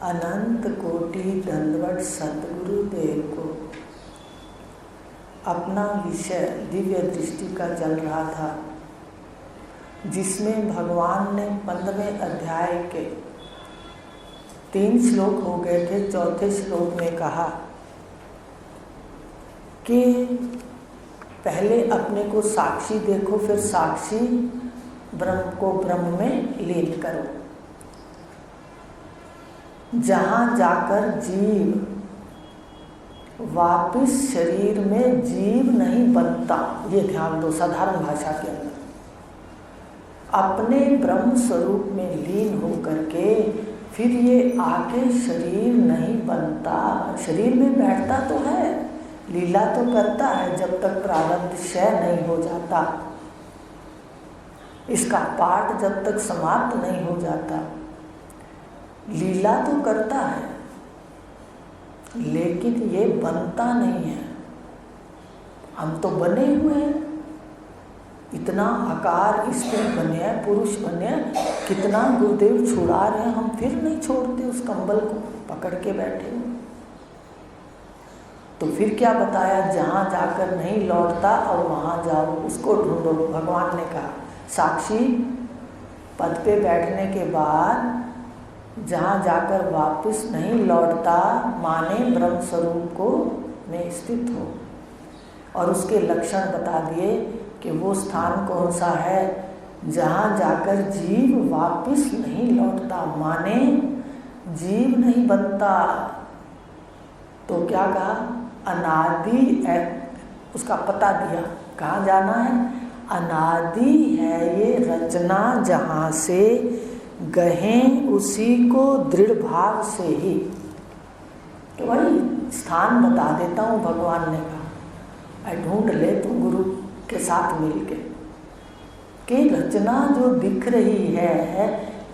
अनंत कोटि दंडवत सद्गुरुदेव को अपना विषय दिव्य दृष्टि का चल रहा था, जिसमें भगवान ने 15वें अध्याय के 3 श्लोक हो गए थे। चौथे श्लोक में कहा कि पहले अपने को साक्षी देखो, फिर साक्षी ब्रह्म को ब्रह्म में लीन करो। जहाँ जाकर जीव वापिस शरीर में जीव नहीं बनता, ये ध्यान दो। साधारण भाषा के अंदर अपने ब्रह्म स्वरूप में लीन होकर के फिर ये आके शरीर नहीं बनता। शरीर में बैठता तो है, लीला तो करता है, जब तक प्रारब्ध क्षय नहीं हो जाता, इसका पाठ जब तक समाप्त नहीं हो जाता, लीला तो करता है, लेकिन ये बनता नहीं है। हम तो बने हुए हैं, इतना आकार स्त्री बने हैं, पुरुष बने हैं, कितना गुरुदेव छुड़ा रहे हैं, हम फिर नहीं छोड़ते उस कंबल को, पकड़ के बैठे हैं। तो फिर क्या बताया, जहाँ जाकर नहीं लौटता और वहाँ जाओ, उसको ढूंढो। भगवान ने कहा साक्षी पद पे बैठने के बाद जहाँ जाकर वापस नहीं लौटता, माने ब्रह्म स्वरूप को में स्थित हो। और उसके लक्षण बता दिए कि वो स्थान कौन सा है, जहाँ जाकर जीव वापस नहीं लौटता, माने जीव नहीं बनता। तो क्या कहा, अनादि है, उसका पता दिया कहाँ जाना है। अनादि है ये रचना, जहाँ से गहें उसी को दृढ़ भाव से ही। तो वही स्थान बता देता हूँ, भगवान ने कहा ढूंढ ले तू गुरु के साथ मिलके कि रचना जो दिख रही है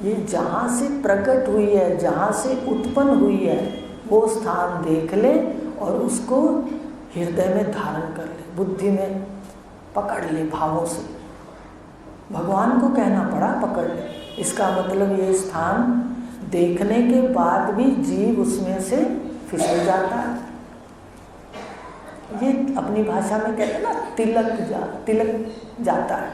ये जहाँ से प्रकट हुई है, जहाँ से उत्पन्न हुई है, वो स्थान देख ले और उसको हृदय में धारण कर ले, बुद्धि में पकड़ ले भावों से। भगवान को कहना पड़ा पकड़ ले, इसका मतलब ये स्थान देखने के बाद भी जीव उसमें से फिसल जाता है। ये अपनी भाषा में कहते हैं ना, तिलक जाता है।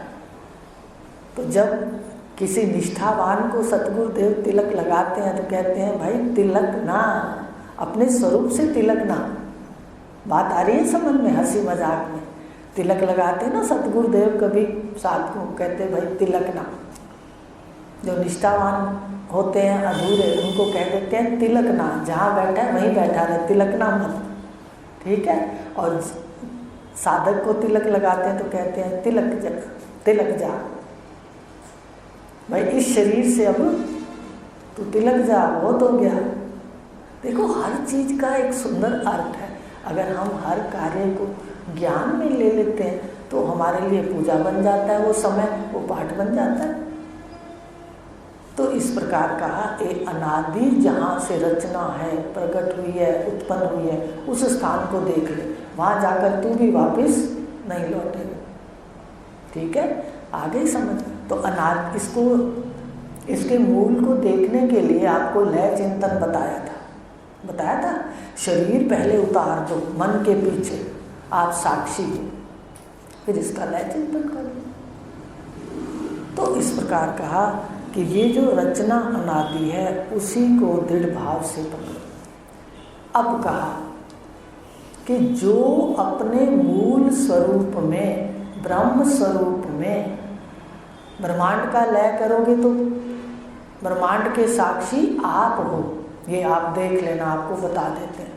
तो जब किसी निष्ठावान को सतगुरुदेव तिलक लगाते हैं तो कहते हैं भाई तिलक ना, अपने स्वरूप से तिलक ना। बात आ रही है समझ में, हंसी मजाक में तिलक लगाते हैं ना सतगुरुदेव, कभी साथ को कहते हैं भाई तिलक ना। जो निष्ठावान होते हैं अधूरे, उनको कह देते हैं तिलक ना, जहाँ बैठा है वहीं बैठा रहे, तिलक ना मत, ठीक है। और साधक को तिलक लगाते हैं तो कहते हैं तिलक जा भाई, इस शरीर से अब तू तिलक जा, बहुत हो गया। देखो हर चीज का एक सुंदर अर्थ है। अगर हम हर कार्य को ज्ञान में ले लेते हैं तो हमारे लिए पूजा बन जाता है, वो समय वो पाठ बन जाता है। तो इस प्रकार कहा, एक अनादि जहाँ से रचना है, प्रकट हुई है, उत्पन्न हुई है, उस स्थान को देख ले, वहाँ जाकर तू भी वापस नहीं लौटेगा। ठीक है, आगे समझ। तो अनादि, इसके मूल को देखने के लिए आपको लय चिंतन बताया था। शरीर पहले उतार दो, मन के पीछे आप साक्षी हो, फिर इसका लय चिंतन करो। तो इस प्रकार कहा कि ये जो रचना अनादि है उसी को दृढ़ भाव से पकड़ो। अब कहा कि जो अपने मूल स्वरूप में, ब्रह्म स्वरूप में ब्रह्मांड का लय करोगे तो ब्रह्मांड के साक्षी आप हो। ये आप देख लेना, आपको बता देते हैं।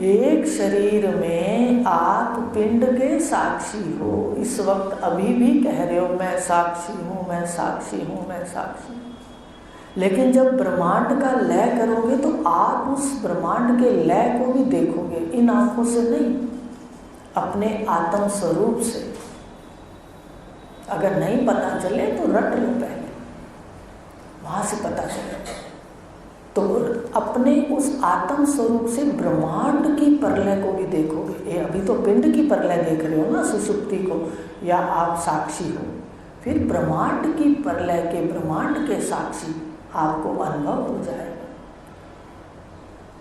एक शरीर में आप पिंड के साक्षी हो। इस वक्त अभी भी कह रहे हो मैं साक्षी हूँ, मैं साक्षी हूँ, मैं साक्षी हूँ। लेकिन जब ब्रह्मांड का लय करोगे तो आप उस ब्रह्मांड के लय को भी देखोगे, इन आंखों से नहीं, अपने आत्म स्वरूप से। अगर नहीं पता चले तो रट लो, पहले वहां से पता चले। तो अपने उस आत्म स्वरूप से ब्रह्मांड की प्रलय को भी देखोगे। ये अभी तो पिंड की प्रलय देख रहे हो ना, सुषुप्ति को, या आप साक्षी हो। फिर ब्रह्मांड की प्रलय के, ब्रह्मांड के साक्षी आपको अनुभव हो जाएगा।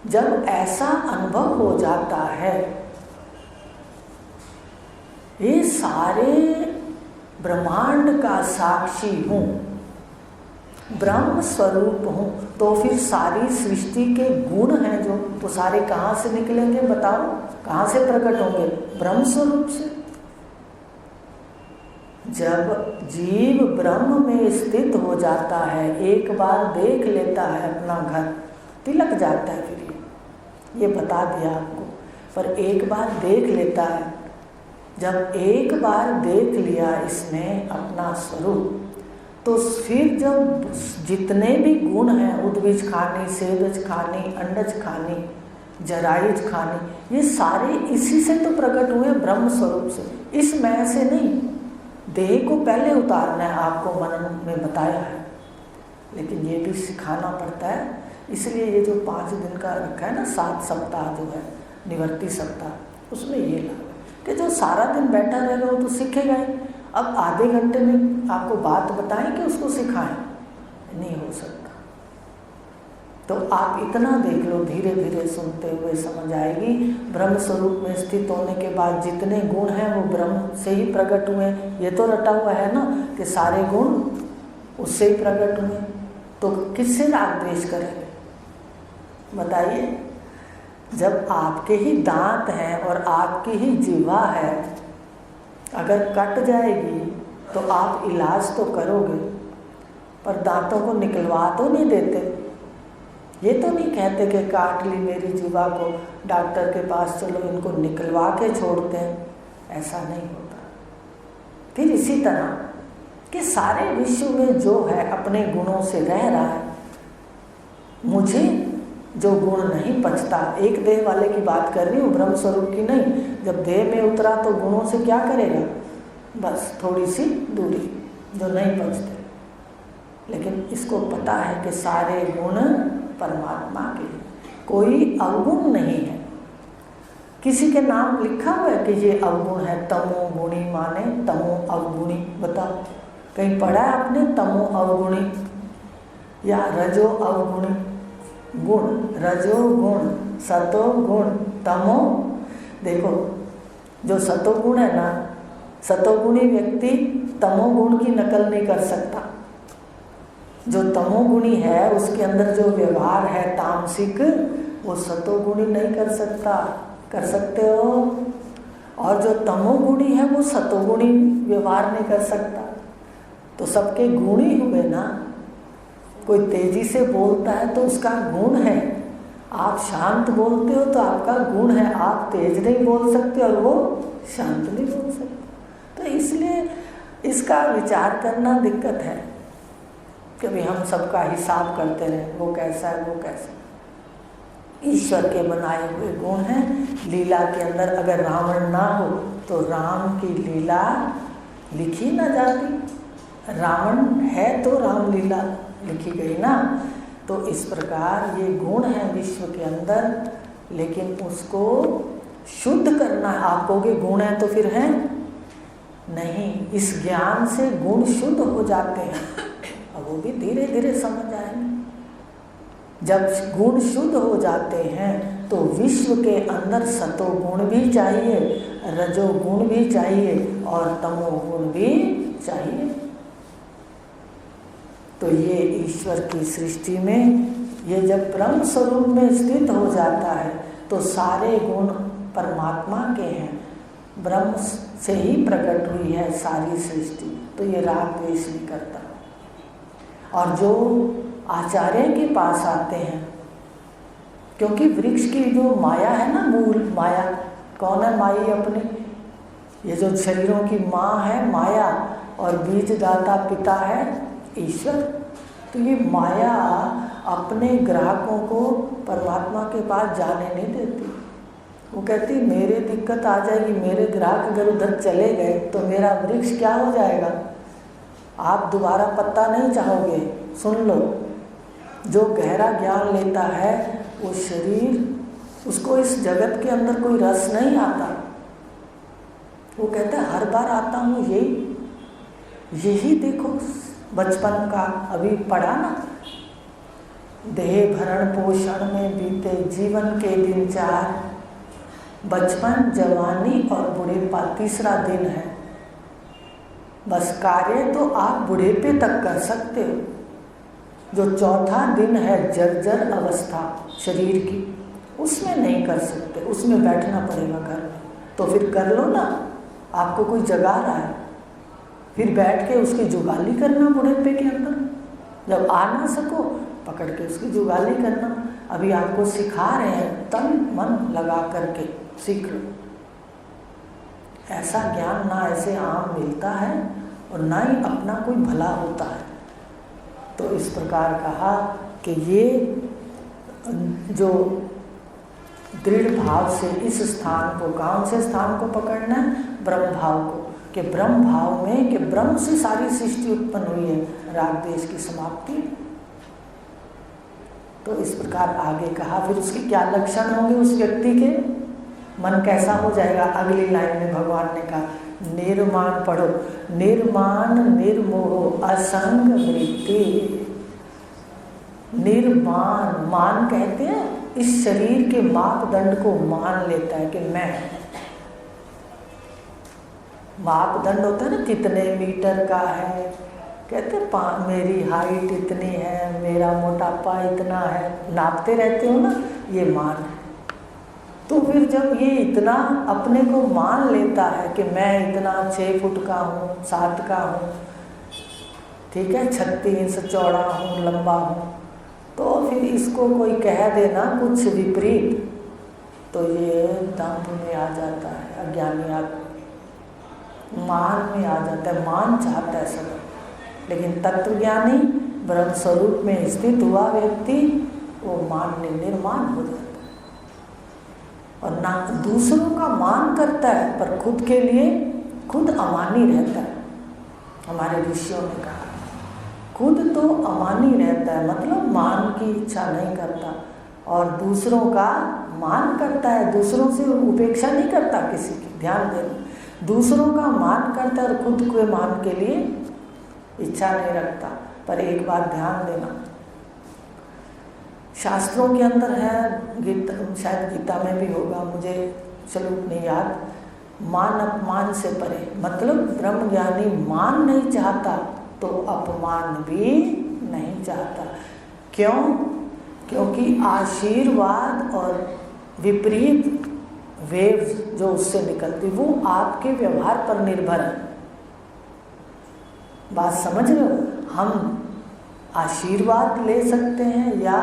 जब ऐसा अनुभव हो जाता है, ये सारे ब्रह्मांड का साक्षी हूँ, ब्रह्म स्वरूप हूँ, तो फिर सारी सृष्टि के गुण हैं जो, तो सारे कहाँ से निकलेंगे बताओ, कहाँ से प्रकट होंगे? ब्रह्म स्वरूप से। जब जीव ब्रह्म में स्थित हो जाता है, एक बार देख लेता है अपना घर, तिलक जाता है। फिर ये बता दिया आपको, पर एक बार देख लेता है। जब एक बार देख लिया इसने अपना स्वरूप, तो फिर जब जितने भी गुण हैं, उद्भिज खानी, सेदज खानी, अंडज खानी, जरायुज खानी, ये सारे इसी से तो प्रकट हुए, ब्रह्म स्वरूप से। इस मैं से नहीं, देह को पहले उतारना है, आपको मनन में बताया है, लेकिन ये भी सिखाना पड़ता है। इसलिए ये जो 5 दिन का रखा है ना, 7 सप्ताह जो है निवर्ती सप्ताह, उसमें ये लाभ कि जो सारा दिन बैठा रहेगा वो तो सीखेगा ही। अब आधे घंटे में आपको बात बताएं कि उसको सिखाएं, नहीं हो सकता। तो आप इतना देख लो, धीरे धीरे सुनते हुए समझ आएगी। ब्रह्म स्वरूप में स्थित होने के बाद जितने गुण हैं वो ब्रह्म से ही प्रकट हुए। ये तो रटा हुआ है ना कि सारे गुण उससे ही प्रकट हुए, तो किससे राग द्वेष करेंगे बताइए? जब आपके ही दांत हैं और आपकी ही जीवा है, अगर कट जाएगी तो आप इलाज तो करोगे, पर दांतों को निकलवा तो नहीं देते। ये तो नहीं कहते कि काट ली मेरी जीवा को, डॉक्टर के पास चलो इनको निकलवा के छोड़ते हैं, ऐसा नहीं होता। फिर इसी तरह कि सारे विश्व में जो है अपने गुणों से रह रहा है। मुझे जो गुण नहीं पचता, एक देह वाले की बात कर रही हूँ, ब्रह्म स्वरूप की नहीं। जब देह में उतरा तो गुणों से क्या करेगा? बस थोड़ी सी दूरी, जो नहीं पचते। लेकिन इसको पता है कि सारे गुण परमात्मा के, कोई अवगुण नहीं है। किसी के नाम लिखा हुआ है कि ये अवगुण है, तमो गुणी माने तमो अवगुणी, बताओ कहीं पढ़ा है आपने? तमो अवगुणी या रजो अवगुणी? गुण, रजो गुण, सतो गुण, तमो। देखो जो सतो गुण है ना, सतोगुणी व्यक्ति तमोगुण की नकल नहीं कर सकता। जो तमोगुणी है उसके अंदर जो व्यवहार है तामसिक, वो सतोगुणी नहीं कर सकता। कर सकते हो? और जो तमोगुणी है वो सतोगुणी व्यवहार नहीं कर सकता। तो सबके गुण ही हुए ना। कोई तेजी से बोलता है तो उसका गुण है, आप शांत बोलते हो तो आपका गुण है। आप तेज नहीं बोल सकते और वो शांत नहीं बोल सकते। तो इसलिए इसका विचार करना दिक्कत है। कभी हम सबका हिसाब करते रहे, वो कैसा है वो कैसा। ईश्वर के बनाए हुए गुण हैं। लीला के अंदर अगर रावण ना हो तो राम की लीला लिखी ना जाती। रावण है तो रामलीला लिखी गई ना। तो इस प्रकार ये गुण है विश्व के अंदर, लेकिन उसको शुद्ध करना है। आप कहोगे गुण है तो फिर है नहीं, इस ज्ञान से गुण शुद्ध हो जाते हैं। अब वो भी धीरे धीरे समझ आएंगे। जब गुण शुद्ध हो जाते हैं तो विश्व के अंदर सतो गुण भी चाहिए, रजो गुण भी चाहिए और तमो गुण भी चाहिए। तो ये ईश्वर की सृष्टि में ये जब ब्रह्म स्वरूप में स्थित हो जाता है तो सारे गुण परमात्मा के हैं। ब्रह्म से ही प्रकट हुई है सारी सृष्टि। तो ये राग द्वेष नहीं करता। और जो आचार्य के पास आते हैं, क्योंकि वृक्ष की जो माया है ना, मूल माया कौन है? माई अपनी, ये जो शरीरों की माँ है माया, और बीज दाता पिता है ईश्वर। तो ये माया अपने ग्राहकों को परमात्मा के पास जाने नहीं देती। वो कहती मेरे दिक्कत आ जाएगी, मेरे ग्राहक अगर उधर चले गए तो मेरा वृक्ष क्या हो जाएगा? आप दोबारा पत्ता नहीं चाहोगे। सुन लो, जो गहरा ज्ञान लेता है वो शरीर, उसको इस जगत के अंदर कोई रस नहीं आता। वो कहता है हर बार आता हूँ यही देखो बचपन का अभी पढ़ा ना, देह भरण पोषण में बीते जीवन के दिन 4, बचपन, जवानी और बुढ़ेपा तीसरा दिन है। बस कार्य तो आप बुढ़ेपे तक कर सकते हो। जो चौथा दिन है जर्जर अवस्था शरीर की, उसमें नहीं कर सकते, उसमें बैठना पड़ेगा घर में। तो फिर कर लो ना, आपको कोई जगा रहा है, फिर बैठ के उसकी जुगाली करना बुढ़ेपे के अंदर। जब आ ना सको पकड़ के उसकी जुगाली करना। अभी आपको सिखा रहे हैं, तन मन लगा करके सीख लो। ऐसा ज्ञान ना ऐसे आम मिलता है और ना ही अपना कोई भला होता है। तो इस प्रकार कहा कि ये जो दृढ़ भाव से इस स्थान को, कौन से स्थान को पकड़ना है? ब्रह्म भाव को, कि ब्रह्म भाव में, कि ब्रह्म से सारी सृष्टि उत्पन्न हुई है, राग द्वेष की समाप्ति। तो इस प्रकार आगे कहा। फिर उसके क्या लक्षण होंगे उस व्यक्ति के, मन कैसा हो जाएगा? अगली लाइन में भगवान ने कहा, निर्माण पढ़ो, निर्माण निर्मोह असंग वृत्ति। निर्माण, मान कहते हैं इस शरीर के मापदंड को मान लेता है कि मैं, मापदंड होता है ना, कितने मीटर का है, कहते मेरी हाइट इतनी है, मेरा मोटापा इतना है, नापते रहते हो ना, ये मान है। तो फिर जब ये इतना अपने को मान लेता है कि मैं इतना 6 फुट का हूँ, 7 का हूँ, ठीक है, 36 इंच चौड़ा हूँ, लंबा हूँ, तो फिर इसको कोई कह देना कुछ विपरीत, तो ये दंभ में आ जाता है, अज्ञानी आदमी मान में आ जाता है, मान चाहता है सब। लेकिन तत्वज्ञानी ब्रह्म स्वरूप में स्थित हुआ व्यक्ति वो मान में निर्माण हो जाता है और ना दूसरों का मान करता है, पर खुद के लिए खुद अमानी रहता है। हमारे ऋषियों ने कहा खुद तो अमानी रहता है, मतलब मान की इच्छा नहीं करता, और दूसरों का मान करता है, दूसरों से उपेक्षा नहीं करता किसी की। ध्यान देना, दूसरों का मान करता है और खुद के मान के लिए इच्छा नहीं रखता। पर एक बात ध्यान देना, शास्त्रों के अंदर है, गीता, शायद गीता में भी होगा, मुझे श्लोक नहीं याद, मान अपमान से परे, मतलब ब्रह्म ज्ञानी मान नहीं चाहता तो अपमान भी नहीं चाहता। क्यों? क्योंकि आशीर्वाद और विपरीत वेव्स जो उससे निकलती वो आपके व्यवहार पर निर्भर है। बात समझ रहे हो? हम आशीर्वाद ले सकते हैं या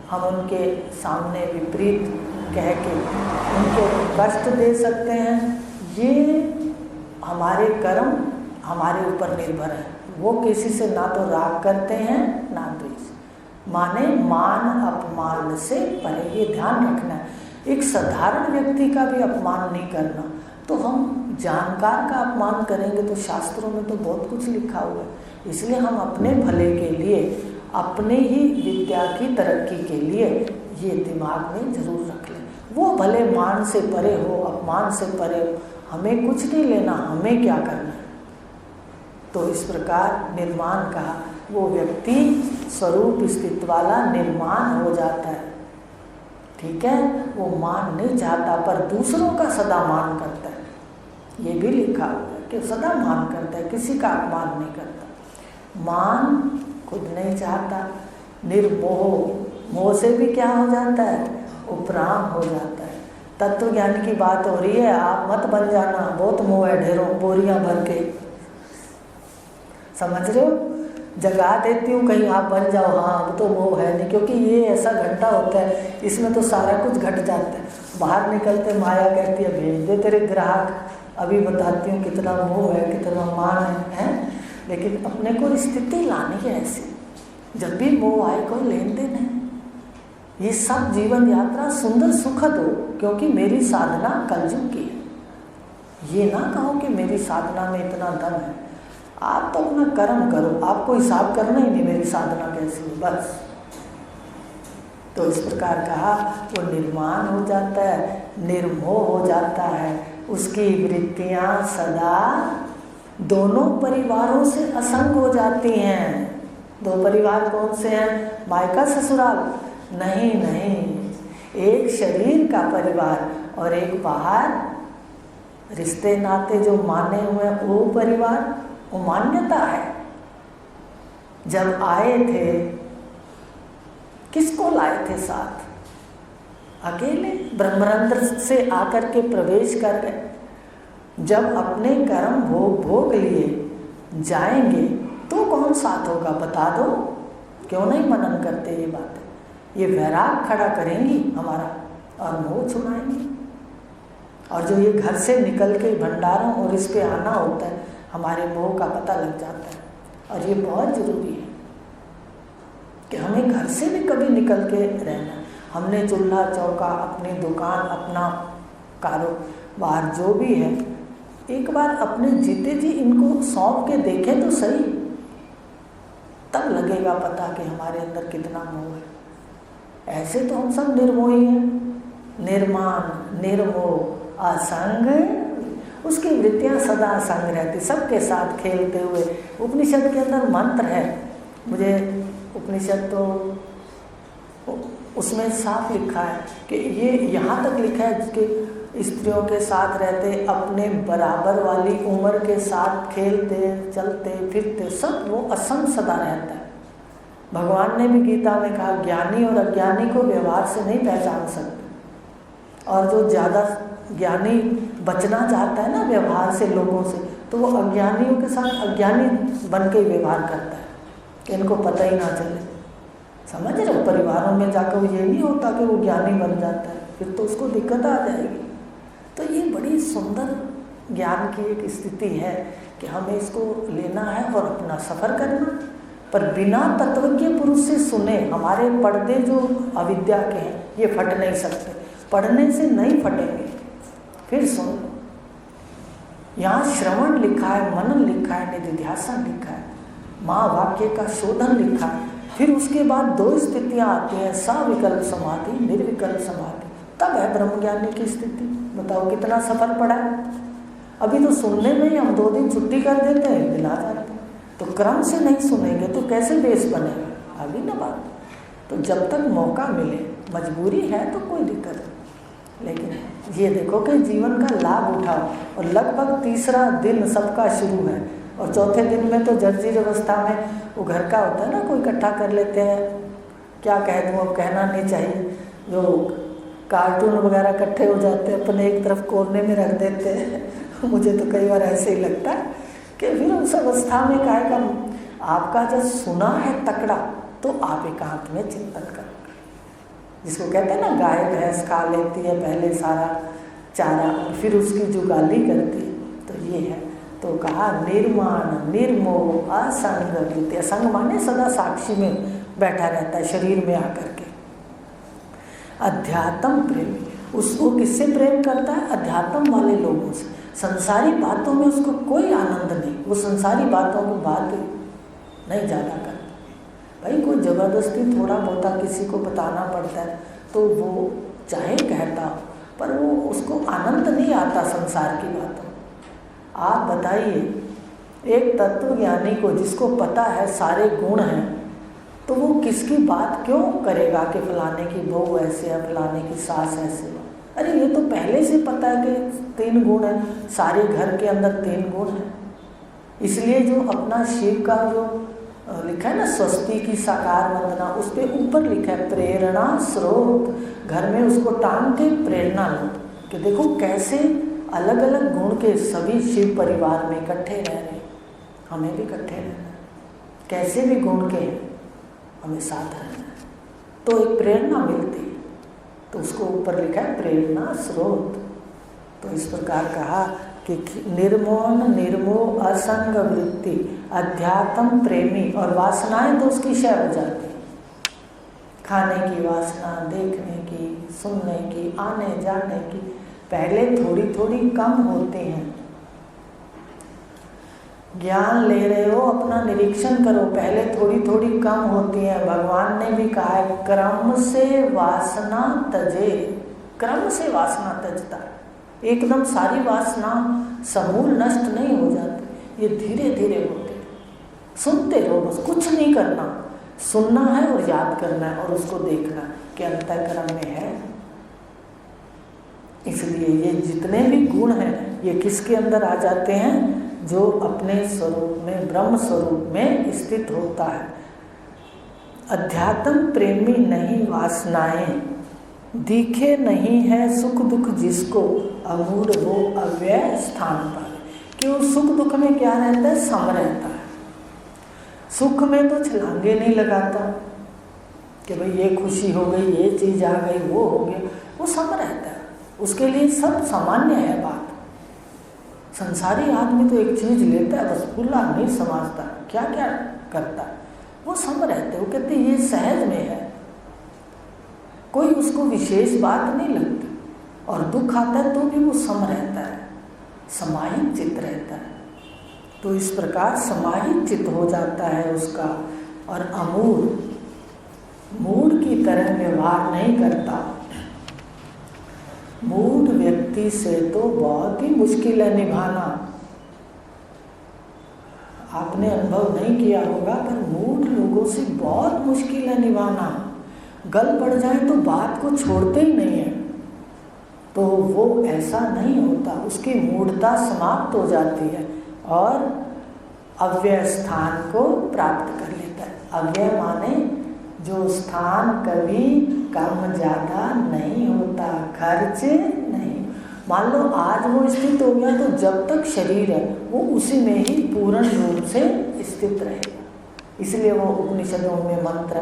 हम उनके सामने विपरीत कह के उनको कष्ट दे सकते हैं। ये हमारे कर्म हमारे ऊपर निर्भर है। वो किसी से ना तो राग करते हैं ना द्वेष, माने मान अपमान से परे, ये ध्यान रखना है। एक साधारण व्यक्ति का भी अपमान नहीं करना, तो हम जानकार का अपमान करेंगे तो शास्त्रों में तो बहुत कुछ लिखा हुआ है। इसलिए हम अपने भले के लिए, अपने ही विद्या की तरक्की के लिए ये दिमाग में जरूर रख लें। वो भले मान से परे हो, अपमान से परे हो, हमें कुछ नहीं लेना, हमें क्या करना है। तो इस प्रकार निर्माण कहा, वो व्यक्ति स्वरूप स्थित वाला निर्माण हो जाता है, ठीक है। वो मान नहीं चाहता पर दूसरों का सदा मान करता है। ये भी लिखा हुआ है कि सदा मान करता है, किसी का अपमान नहीं करता। मान खुद नहीं चाहता, निर्मोह, मोह से भी क्या हो जाता है? उपराम हो जाता है। तत्व ज्ञान की बात हो रही है, आप मत बन जाना, बहुत मोह है, ढेरों बोरियां भर के, समझ रहे हो? जगा देती हूँ कहीं आप बन जाओ, हाँ अब तो मोह है नहीं, क्योंकि ये ऐसा घंटा होता है, इसमें तो सारा कुछ घट जाता है। बाहर निकलते माया कहती है भेज दे तेरे ग्राहक, अभी बताती हूँ कितना मोह है, कितना मान है। लेकिन अपने को स्थिति लानी है ऐसी, जब भी मोह आए कोई लेन देन है। ये सब जीवन यात्रा सुंदर सुखद हो, क्योंकि मेरी साधना कलयुग की है। ये ना कहो कि मेरी साधना में इतना दम है, आप तो अपना कर्म करो, आपको हिसाब करना ही नहीं मेरी साधना कैसी है, बस। तो इस प्रकार कहा, वो निर्माण हो जाता है, निर्मोह हो जाता है, उसकी वृत्तियां सदा दोनों परिवारों से असंग हो जाती हैं। दो परिवार कौन से हैं? मायका ससुराल? नहीं नहीं, एक शरीर का परिवार और एक बाहर रिश्ते नाते जो माने हुए वो परिवार, वो मान्यता है। जब आए थे किसको लाए थे साथ? अकेले ब्रह्मरंध्र से आकर के प्रवेश कर गए। जब अपने कर्म भोग लिए जाएंगे तो कौन साथ होगा? बता दो, क्यों नहीं मनन करते ये बातें? ये वैराग खड़ा करेंगी हमारा और मोह छुड़ाएंगी। और जो ये घर से निकल के भंडारों और इस पे आना होता है, हमारे मोह का पता लग जाता है। और ये बहुत जरूरी है कि हमें घर से भी कभी निकल के रहना। हमने चूल्हा चौका, अपनी दुकान, अपना कारोबार जो भी है, एक बार अपने जीते जी इनको सौंप के देखें तो सही, तब लगेगा पता कि हमारे अंदर कितना मोह है। ऐसे तो हम सब निर्मोही हैं। निर्माण, निर्मोह, असंग, उसकी वृत्तियां सदा संग रहती, सबके साथ खेलते हुए। उपनिषद के अंदर मंत्र है, मुझे उपनिषद तो उसमें साफ लिखा है कि ये यहाँ तक लिखा है कि स्त्रियों के साथ रहते, अपने बराबर वाली उम्र के साथ खेलते चलते फिरते, सब वो असंग सदा रहता है। भगवान ने भी गीता में कहा, ज्ञानी और अज्ञानी को व्यवहार से नहीं पहचान सकते। और जो ज़्यादा ज्ञानी बचना चाहता है ना व्यवहार से, लोगों से, तो वो अज्ञानियों के साथ अज्ञानी बन के व्यवहार करता है कि इनको पता ही ना चले। समझ रहे हो? परिवारों में जाकर ये नहीं होता कि वो ज्ञानी बन जाता है, फिर तो उसको दिक्कत आ जाएगी। तो ये बड़ी सुंदर ज्ञान की एक स्थिति है कि हमें इसको लेना है और अपना सफ़र करना। पर बिना तत्वज्ञ पुरुष से सुने हमारे पर्दे जो अविद्या के हैं ये फट नहीं सकते। पढ़ने से नहीं फटेंगे। फिर सुन लो, यहाँ श्रवण लिखा है, मनन लिखा है, निधिध्यासन लिखा है, महावाक्य का शोधन लिखा है। फिर उसके बाद दो स्थितियाँ आती हैं, सविकल्प समाधि, निर्विकल्प समाधि, तब है ब्रह्मज्ञानी की स्थिति। बताओ कितना सफर पड़ा है। अभी तो सुनने में ही हम 2 दिन छुट्टी कर देते हैं, दिला जाते हैं। तो क्रम से नहीं सुनेंगे तो कैसे बेस बनेगा? आगे ना बात। तो जब तक मौका मिले, मजबूरी है तो कोई दिक्कत नहीं, लेकिन ये देखो कि जीवन का लाभ उठाओ। और लगभग 3रा दिन सबका शुरू है और चौथे दिन में तो जर्जर अवस्था में वो घर का होता है ना, कोई इकट्ठा कर लेते हैं। क्या कह दूँ, अब कहना नहीं चाहिए, जो कार्टून वगैरह इकट्ठे हो जाते हैं, अपने एक तरफ कोने में रख देते हैं। मुझे तो कई बार ऐसे ही लगता है कि फिर उस अवस्था में कहेगा, आपका जब सुना है तकड़ा तो आप एकांत में चिंतन करो। जिसको कहते हैं ना, गाय भैंस खा लेती है पहले सारा चारा, फिर उसकी जुगाली करती है, तो ये है। तो कहा निर्माण, निर्मोह, असंग वृत्ति। असंग माने सदा साक्षी में बैठा रहता है, शरीर में आकर के। अध्यात्म प्रेमी, उसको किससे प्रेम करता है? अध्यात्म वाले लोगों से। संसारी बातों में उसको कोई आनंद नहीं, वो संसारी बातों को बात नहीं ज़्यादा करता। भाई कोई ज़बरदस्ती थोड़ा बहुत किसी को बताना पड़ता है तो वो चाहे कहता हो, पर वो उसको आनंद नहीं आता संसार की बातों। आप बताइए, एक तत्वज्ञानी को जिसको पता है सारे गुण हैं, तो वो किसकी बात क्यों करेगा कि फलाने की बहू ऐसे है, फलाने की सास ऐसे। अरे ये तो पहले से पता है कि 3 गुण हैं, सारे घर के अंदर 3 गुण हैं। इसलिए जो अपना शिव का जो लिखा है ना, स्वस्ति की साकार वंदना, उस पर ऊपर लिखा है प्रेरणा स्रोत। घर में उसको टांग के प्रेरणा लो कि देखो कैसे अलग अलग गुण के सभी शिव परिवार में इकट्ठे रह रहे, हमें भी इकट्ठे रहना, कैसे भी गुण के हमें साथ रहना है, तो एक प्रेरणा मिलती है। तो उसको ऊपर लिखा है प्रेरणा स्रोत। तो इस प्रकार कहा कि निर्मोह, निर्मोह, असंग वृत्ति, अध्यात्म प्रेमी। और वासनाएं तो उसकी क्षय हो जाती, खाने की वासना, देखने की, सुनने की, आने जाने की, पहले थोड़ी थोड़ी कम होते हैं। ज्ञान ले रहे हो, अपना निरीक्षण करो, पहले थोड़ी थोड़ी कम होती है। भगवान ने भी कहा है क्रम से वासना तजे। क्रम से वासना तजता, एकदम सारी वासना समूल नष्ट नहीं हो जाती, ये धीरे धीरे होते। सुनते रहो बस, कुछ नहीं करना, सुनना है और याद करना है और उसको देखना कि अंतःकरण में है। इसलिए ये जितने भी गुण हैं ये किसके अंदर आ जाते हैं? जो अपने स्वरूप में, ब्रह्म स्वरूप में स्थित होता है। अध्यात्म प्रेमी नहीं वासनाएं, दिखे नहीं है सुख दुख जिसको, अमूढ़ हो अव्यय स्थान पर। क्यों? सुख दुख में क्या रहता है? सम रहता है। सुख में तो छलांगे नहीं लगाता कि भाई ये खुशी हो गई, ये चीज आ गई, वो हो गया, वो सम रहता है। उसके लिए सब सामान्य है बात। संसारी आदमी तो एक चीज लेता है बस, खुला नहीं समझता क्या क्या करता है, वो सम रहते। वो कहते ये सहज में है, कोई उसको विशेष बात नहीं लगती। और दुख आता है तो भी वो सम रहता है, समाहित चित्त रहता है। तो इस प्रकार समाहित चित्त हो जाता है उसका। और अमूढ़, मूढ़ की तरह व्यवहार नहीं करता। मूढ़ व्यक्ति से तो बहुत ही मुश्किल है निभाना। आपने अनुभव नहीं किया होगा, पर मूढ़ लोगों से बहुत मुश्किल है निभाना। गल पड़ जाए तो बात को छोड़ते ही नहीं है। तो वो ऐसा नहीं होता, उसकी मूढ़ता समाप्त हो जाती है और अव्यय स्थान को प्राप्त कर लेता है। अव्यय माने जो स्थान कभी कम ज़्यादा नहीं होता, खर्च नहीं। मान लो आज वो स्थित हो गया तो जब तक शरीर है वो उसी में ही पूर्ण रूप से स्थित रहेगा। इसलिए वो उपनिषदों में मंत्र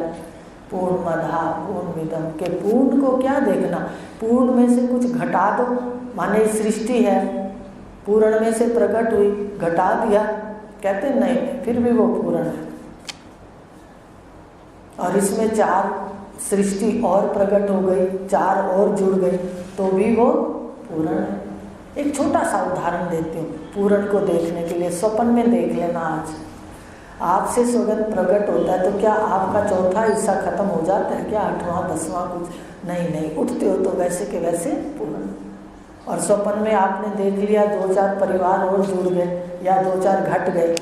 पूर्णमदः पूर्णमिदं के पूर्ण को क्या देखना? पूर्ण में से कुछ घटा दो, माने सृष्टि है पूर्ण में से प्रकट हुई, घटा दिया, कहते नहीं, फिर भी वो पूर्ण है। और इसमें 4 सृष्टि और प्रकट हो गई, 4 और जुड़ गई तो भी वो पूर्ण है। एक छोटा सा उदाहरण देती हूँ पूर्ण को देखने के लिए। स्वप्न में देख लेना, आज आपसे सुगंध प्रकट होता है तो क्या आपका चौथा हिस्सा खत्म हो जाता है क्या? 8वां 10वां कुछ नहीं, उठते हो तो वैसे के वैसे पूर्ण। और स्वप्न में आपने देख लिया 2-4 परिवार और जुड़ गए या 2-4 घट गए,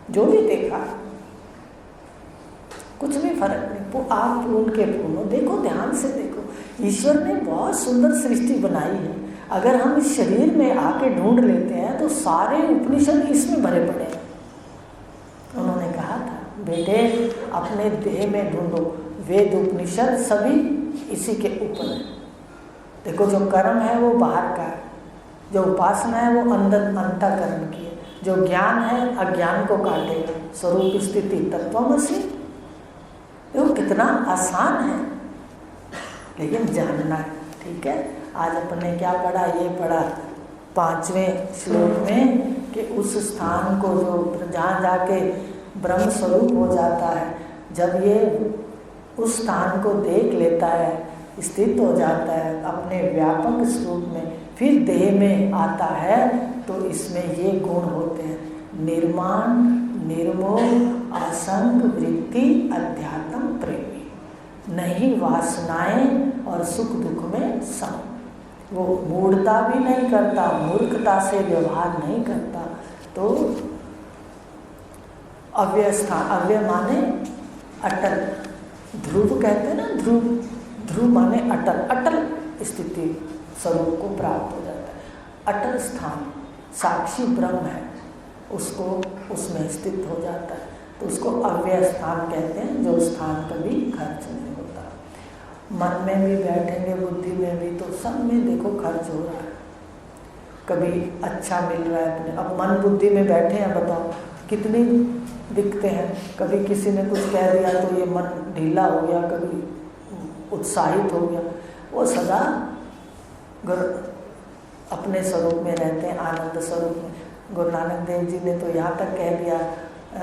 जो भी देखा कुछ भी फर्क नहीं। आप पूर्ण के पूर्ण देखो, ध्यान से देखो। ईश्वर ने बहुत सुंदर सृष्टि बनाई है। अगर हम इस शरीर में आके ढूंढ लेते हैं तो सारे उपनिषद इसमें भरे पड़े हैं। उन्होंने कहा था बेटे अपने देह में ढूंढो, वेद उपनिषद सभी इसी के ऊपर है। देखो जो कर्म है वो बाहर का है, जो उपासना है वो अंदर अंतःकरण की है, जो ज्ञान है अज्ञान को काटेगा। स्वरूप स्थिति तत्वमसि, देखो कितना आसान है, लेकिन जानना है। ठीक है, आज अपने क्या पढ़ा? ये पढ़ा 5वें श्लोक में कि उस स्थान को जो जहाँ जाके ब्रह्म स्वरूप हो जाता है, जब ये उस स्थान को देख लेता है, स्थित हो जाता है अपने व्यापक स्वरूप में, फिर देह में आता है तो इसमें ये गुण होते हैं: निर्माण, निर्मोह, असंग वृत्ति, अध्यात्म प्रेमी। नहीं वासनाएं और सुख दुख में सम। वो मूढ़ता भी नहीं करता, मूर्खता से व्यवहार नहीं करता। तो अव्यय स्थान, अव्यय माने अटल। ध्रुव कहते हैं ना, ध्रुव, ध्रुव माने अटल, अटल स्थिति स्वरूप को प्राप्त हो जाता है। अटल स्थान साक्षी ब्रह्म है, उसको उसमें स्थित हो जाता है, तो उसको अव्यय स्थान कहते हैं, जो स्थान कभी खर्च नहीं होता। मन में भी बैठेंगे, बुद्धि में भी, तो सब में देखो खर्च हो रहा है। कभी अच्छा मिल रहा है अपने, अब मन बुद्धि में बैठे हैं, बताओ कितने दिखते हैं। कभी किसी ने कुछ कह दिया तो ये मन ढीला हो गया, कभी उत्साहित हो गया। वो सदा अपने स्वरूप में रहते हैं, आनंद स्वरूप में। गुरु नानक देव जी ने तो यहाँ तक कह दिया,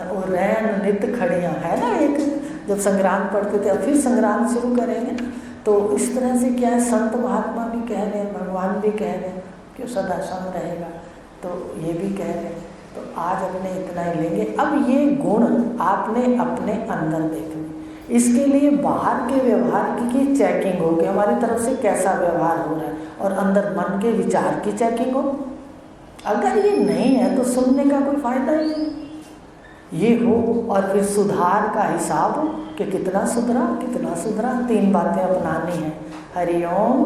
वो रैन नित खड़ियाँ है ना, एक जब संग्राम पढ़ते थे, अब फिर संग्राम शुरू करेंगे। तो इस तरह से क्या है, संत महात्मा भी कह रहे हैं, भगवान भी कह रहे हैं कि सदा सम रहेगा, तो ये भी कह रहे हैं। तो आज अपने इतना ही लेंगे। अब ये गुण आपने अपने अंदर देखने, इसके लिए बाहर के व्यवहार की चेकिंग हो कि हमारी तरफ से कैसा व्यवहार हो रहा है, और अंदर मन के विचार की चेकिंग हो। अगर ये नहीं है तो सुनने का कोई फायदा ही नहीं। ये हो। और फिर सुधार का हिसाब कि कितना सुधरा कितना सुधरा, 3 बातें अपनानी है। हरि ओम।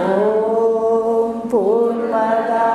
ओम पूर्णमदा